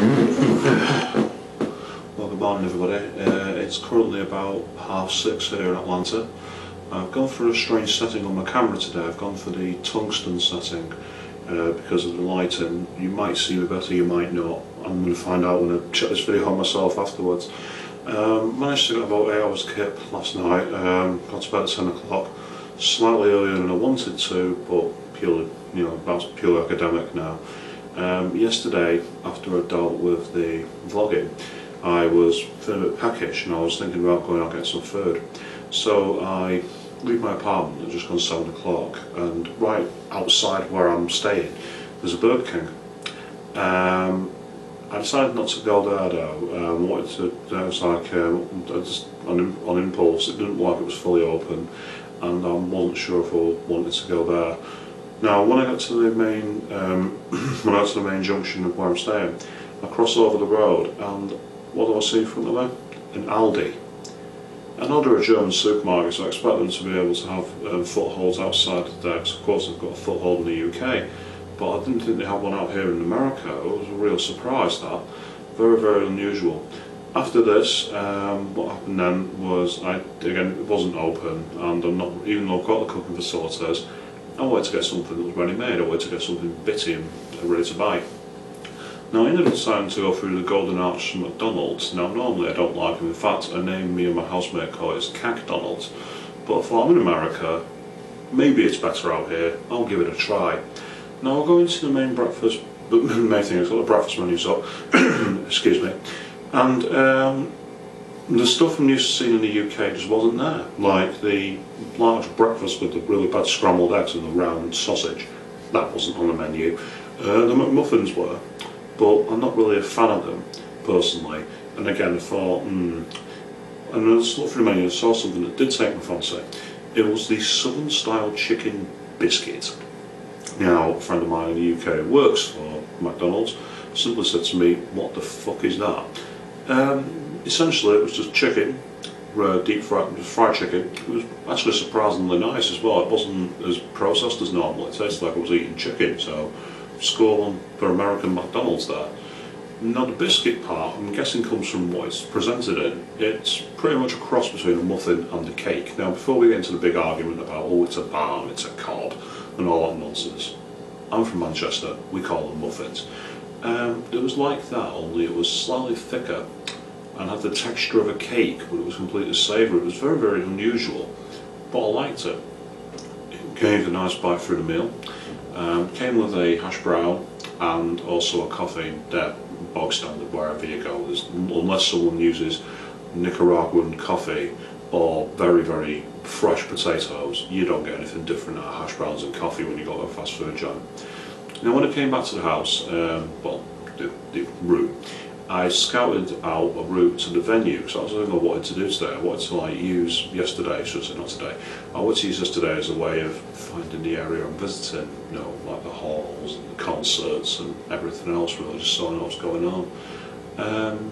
Well, good morning everybody. It's currently about 6:30 here in Atlanta. I've gone for a strange setting on my camera today. I've gone for the tungsten setting because of the lighting. You might see me better, you might not. I'm going to find out when I check this video on myself afterwards. Managed to get about 8 hours kip last night. Got to bed at 10 o'clock. Slightly earlier than I wanted to, but purely, that's purely academic now. Yesterday, after I dealt with the vlogging, I was feeling a bit peckish and I was thinking about going out and get some food. So I leave my apartment at just gone 7 o'clock, and right outside where I'm staying there's a Burger King. I decided not to go there though. Wanted to, it was like just on impulse. It didn't look like it was fully open, and I wasn't sure if I wanted to go there. Now, when I got to the main, junction of where I'm staying, I cross over the road, and what do I see in front of me? An Aldi. I know they're a German supermarket, so I expect them to be able to have footholds outside the decks. Of course, they've got a foothold in the UK, but I didn't think they had one out here in America. It was a real surprise, that. Very, very unusual. After this, what happened then was, again, it wasn't open, and I'm not, even though I've got the cooking facilities, I wanted to get something that was ready made. I wanted to get something bitty and ready to bite. Now, I ended up deciding to go through the Golden Arch from McDonald's. Now, normally I don't like them. In fact, a name me and my housemate call it is Cac-Donald's. But I thought, I'm in America, maybe it's better out here, I'll give it a try. Now, I'll go into the main breakfast, the main thing, I've got the breakfast menus up, excuse me, and the stuff I'm used to seeing in the UK just wasn't there. Like the large breakfast with the really bad scrambled eggs and the round sausage, that wasn't on the menu. The McMuffins were, but I'm not really a fan of them, personally. And again, I thought, and I just looked through the menu and saw something that did take my fancy. It was the Southern style chicken biscuit. Now, a friend of mine in the UK who works for McDonald's simply said to me, what the fuck is that? Essentially, it was just chicken, deep fried chicken. It was actually surprisingly nice as well. It wasn't as processed as normal. It tasted like I was eating chicken, so score one for American McDonald's there. Now, the biscuit part, I'm guessing, comes from what it's presented in. It's pretty much a cross between a muffin and a cake. Now, before we get into the big argument about, oh, it's a barn, it's a cob, and all that nonsense, I'm from Manchester, we call them muffins. It was like that, only it was slightly thicker and had the texture of a cake, but it was completely savoury. It was very, very unusual, but I liked it. It gave a nice bite through the meal. Came with a hash brown and also a coffee. They're bog standard wherever you go. Unless someone uses Nicaraguan coffee or very, very fresh potatoes, you don't get anything different out of hash browns and coffee when you go to a fast food joint. Now, when I came back to the house, the room, I scouted out a route to the venue, because that was the thing I wanted to do today. I wanted to use yesterday, not today, I wanted to use this today as a way of finding the area I'm visiting, like the halls and the concerts and everything else, really, just so I know what's going on.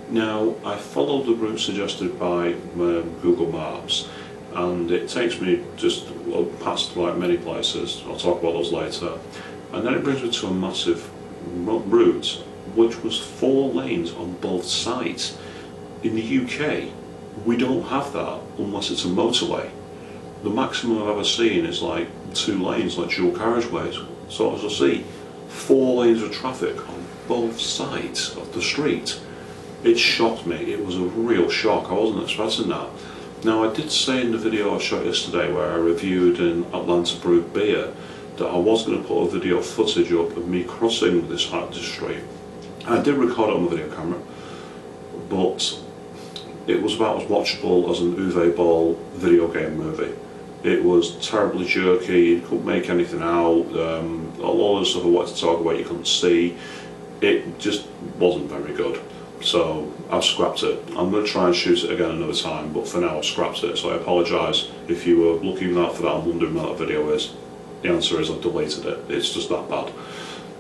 Now, I followed the route suggested by Google Maps, and it takes me just past like many places. I'll talk about those later. And then it brings me to a massive route, which was 4 lanes on both sides. In the UK, we don't have that unless it's a motorway. The maximum I've ever seen is like 2 lanes, like dual carriageways. So as I see, 4 lanes of traffic on both sides of the street. It shocked me. It was a real shock. I wasn't expecting that. Now, I did say in the video I shot yesterday where I reviewed an Atlanta brewed beer that I was going to put a video footage up of me crossing this street. I did record it on the video camera, but it was about as watchable as an Uwe Boll video game movie. It was terribly jerky, you couldn't make anything out, all the stuff I wanted to talk about you couldn't see. It just wasn't very good. So I've scrapped it. I'm going to try and shoot it again another time, but for now I've scrapped it, so I apologise if you were looking out for that and wondering what that video is. The answer is I've deleted it. It's just that bad.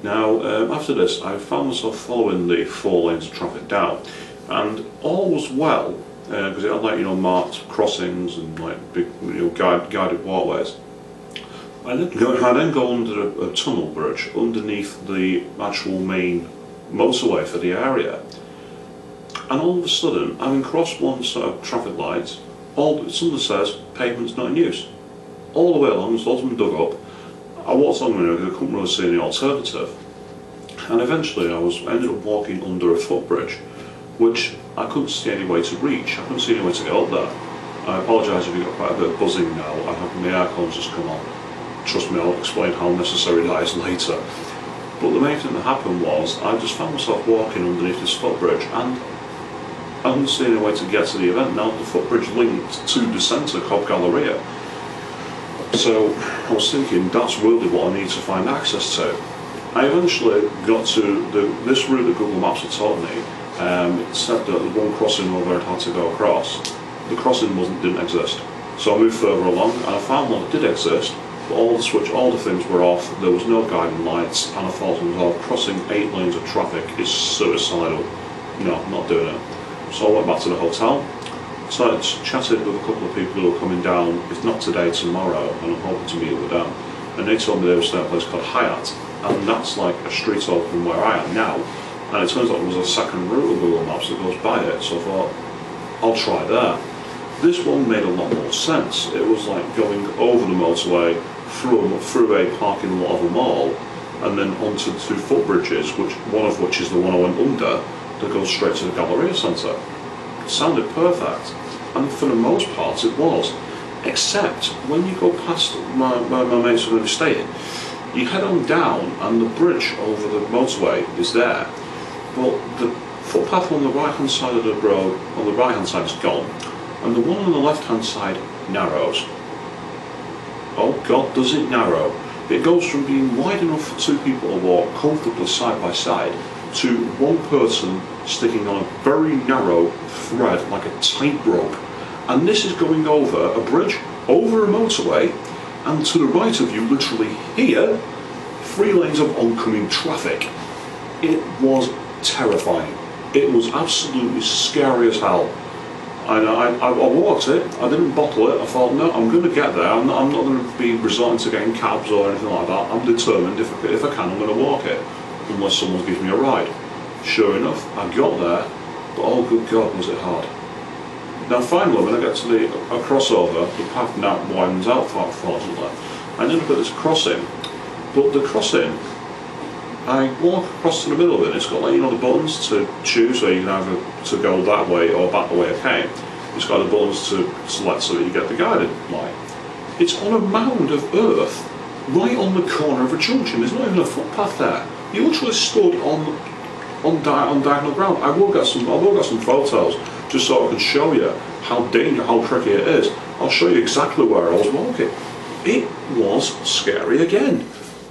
Now, after this, I found myself following the 4 lanes of traffic down, and all was well, because it had like, marked crossings and like big, guided walkways. I then go under a tunnel bridge underneath the actual main motorway for the area. And all of a sudden, having crossed one set of traffic lights, somebody says pavement's not in use. All the way along, there's loads of them dug up. I walked along because I couldn't really see any alternative. And eventually I ended up walking under a footbridge, which I couldn't see any way to reach. I couldn't see any way to get up there. I apologise if you've got quite a bit of buzzing now. I have my aircon just come on. Trust me, I'll explain how necessary that is later. But the main thing that happened was I just found myself walking underneath this footbridge, and I couldn't see any way to get to the event. Now the footbridge linked to the centre, Cobb Galleria. So I was thinking, that's really what I need to find access to. I eventually got to this route that Google Maps had told me. It said that the one crossing over I had to go across. The crossing didn't exist. So I moved further along and I found one that did exist, but all the things were off, there was no guiding lights, and I thought to myself, crossing 8 lanes of traffic is suicidal. No, I'm not doing it. So I went back to the hotel, so I chatted with a couple of people who were coming down, if not today, tomorrow, and I'm hoping to meet with them. And they told me they were staying at a place called Hyatt, and that's like a street over from where I am now. And it turns out there was a second route of Google Maps that goes by it, so I thought, I'll try there. This one made a lot more sense. It was like going over the motorway, through a parking lot of a mall, and then onto 2 footbridges, one of which is the one I went under, that goes straight to the Galleria Centre. It sounded perfect, and for the most part it was. Except when you go past where my mates are going to be staying, you head on down and the bridge over the motorway is there, but the footpath on the right hand side of the road, on the right hand side, is gone, and the one on the left hand side narrows. Oh God, does it narrow. It goes from being wide enough for 2 people to walk comfortably side by side to one person sticking on a very narrow thread like a tightrope. And this is going over a bridge, over a motorway, and to the right of you, literally here, 3 lanes of oncoming traffic. It was terrifying. It was absolutely scary as hell. I walked it, I didn't bottle it, I thought, no, I'm going to get there, I'm not going to be resorting to getting cabs or anything like that. I'm determined, if I can, I'm going to walk it, unless someone gives me a ride. Sure enough, I got there, but oh good God, was it hard. Now finally, when I get to a crossover, the path now widens out, fortunately. I ended up at this crossing, but the crossing, I walk across to the middle of it. It's got, like, the buttons to choose, so you can either to go that way or back the way I came. It's got the buttons to select so that you get the guided light. It's on a mound of earth, right on the corner of a junction. There's not even a footpath there. You literally stood on diagonal ground. I will get some photos just so I can show you how tricky it is. I'll show you exactly where I was walking. It was scary again.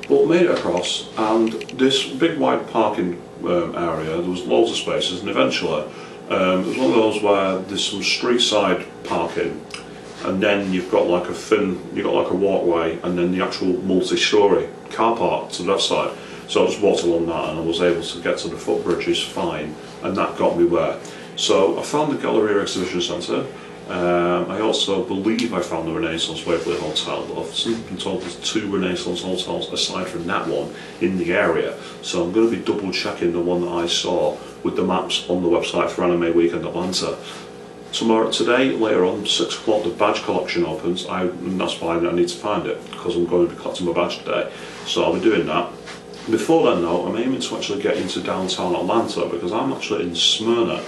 But made it across, and this big wide parking area, there was loads of spaces, and eventually it was one of those where there's some street side parking, and then you've got like a walkway, and then the actual multi-storey car park to the left side. So I just walked along that, and I was able to get to the footbridges fine, and that got me there. So I found the Galleria Exhibition Centre. I also believe I found the Renaissance Waverley Hotel, but I've since been told there's 2 Renaissance hotels aside from that one in the area, so I'm going to be double checking the one that I saw with the maps on the website for Anime Weekend Atlanta. Today, later on, 6 o'clock, the badge collection opens, and that's why I need to find it, because I'm going to be collecting my badge today, so I'll be doing that. Before then though, I'm aiming to actually get into downtown Atlanta, because I'm actually in Smyrna,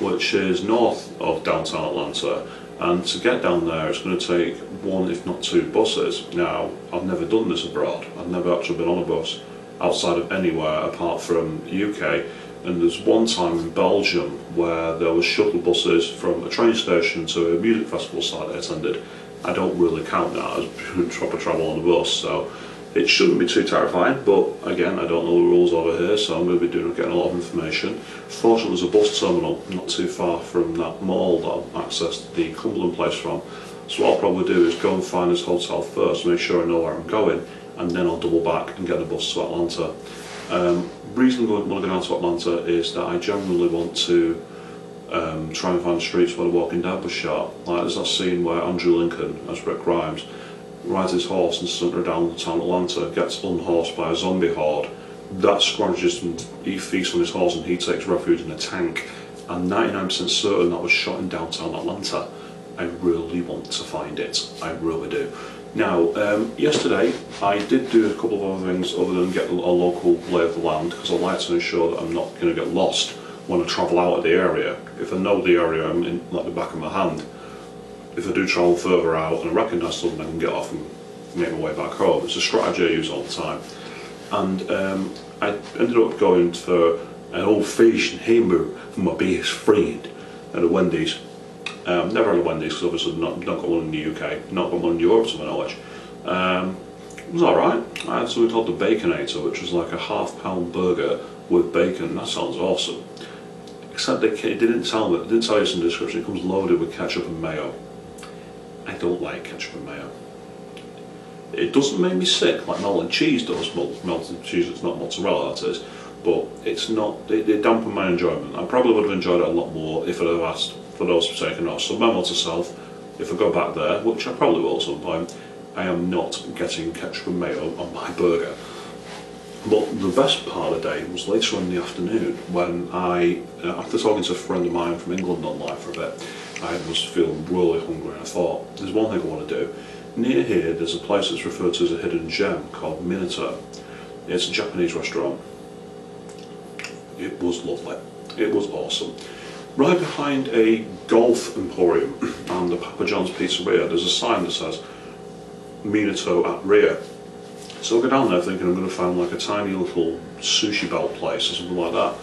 which is north of downtown Atlanta, and to get down there it's going to take 1 if not 2 buses. Now, I've never done this abroad, I've never actually been on a bus outside of anywhere apart from the UK, and there's one time in Belgium where there was shuttle buses from a train station to a music festival site I attended. I don't really count that as proper travel on a bus, so it shouldn't be too terrifying, but again, I don't know the rules over here, so I'm going to be getting a lot of information. Fortunately, there's a bus terminal not too far from that mall that I've accessed the Cumberland place from. So what I'll probably do is go and find this hotel first, make sure I know where I'm going, and then I'll double back and get the bus to Atlanta. Reason I want to go down to Atlanta is that I generally want to try and find streets where the Walking Dead was shot. Like there's that scene where Andrew Lincoln, as Rick Grimes, rides his horse and saunters down town Atlanta, gets unhorsed by a zombie horde, that strategist, and he feasts on his horse and he takes refuge in a tank. I'm 99% certain that was shot in downtown Atlanta. I really want to find it. I really do. Now, yesterday I did do a couple of other things other than get a local lay of the land, because I like to ensure that I'm not going to get lost when I travel out of the area. If I know the area, I'm in like the back of my hand. If I do travel further out and I recognise something, I can get off and make my way back home. It's a strategy I use all the time. And I ended up going for an old-fashioned hamburger for my best friend at a Wendy's. Never had a Wendy's, because obviously not got one in the UK, not got one in Europe to my knowledge. It was alright. I had something called the Baconator, which was like a £half-pound burger with bacon. That sounds awesome. Except they didn't tell you this in the description, it comes loaded with ketchup and mayo. I don't like ketchup and mayo. It doesn't make me sick like melted cheese does. Well, melted cheese, it's not mozzarella, that is. But it's not, it dampened my enjoyment. I probably would have enjoyed it a lot more if I'd have asked for those to be taken off. So memo to self, if I go back there, which I probably will at some point, I am not getting ketchup and mayo on my burger. But the best part of the day was later in the afternoon when I, after talking to a friend of mine from England online for a bit, I was feeling really hungry and I thought, there's one thing I want to do. Near here there's a place that's referred to as a hidden gem called Minato. It's a Japanese restaurant. It was lovely. It was awesome. Right behind a golf emporium and the Papa John's Pizzeria, there's a sign that says Minato at rear. So I go down there thinking I'm going to find like a tiny little sushi belt place or something like that.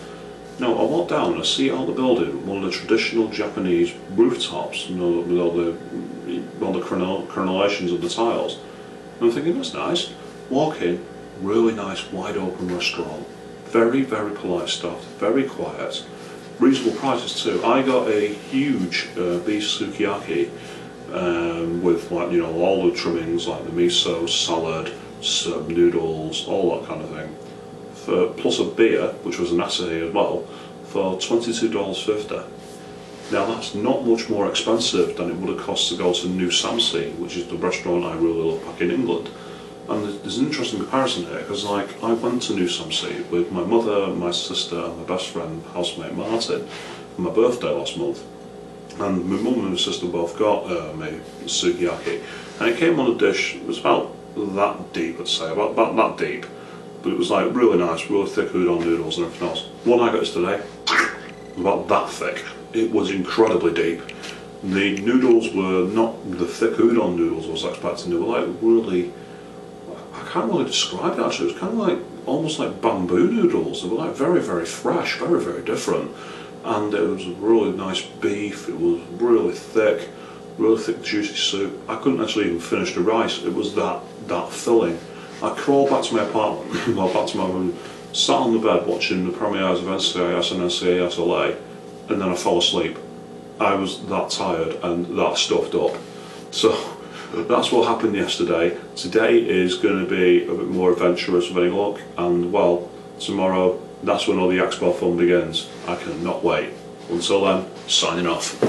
No, I walk down and I see out the building one of the traditional Japanese rooftops, you know, with all the crenellations of the tiles. And I'm thinking, that's nice. Walk in, really nice wide open restaurant. Very, very polite staff, very quiet. Reasonable prices too. I got a huge beef sukiyaki with, like, you know, all the trimmings like the miso, salad, noodles, all that kind of thing. Plus a beer, which was an Asahi as well, for $22.50. Now that's not much more expensive than it would have cost to go to New Samsi, which is the restaurant I really love back in England. And there's an interesting comparison here, because like I went to New Samsi with my mother, my sister and my best friend, housemate Martin, for my birthday last month. And my mum and my sister both got me sukiyaki, and it came on a dish. It was about that deep, I'd say, about that deep, but it was like really nice, really thick udon noodles and everything else. One I got yesterday was about that thick. It was incredibly deep. The noodles were not the thick udon noodles I was expecting. They were like really, I can't really describe it actually. It was kind of like almost like bamboo noodles. They were like very, very fresh, very, very different. And it was a really nice beef. It was really thick juicy soup. I couldn't actually even finish the rice. It was that filling. I crawled back to my apartment, well, back to my room, sat on the bed watching the premieres of NCIS and NCIS LA, and then I fell asleep. I was that tired and that stuffed up. So that's what happened yesterday. Today is going to be a bit more adventurous with any luck, and well, tomorrow, that's when all the Expo fun begins. I cannot wait. Until then, signing off.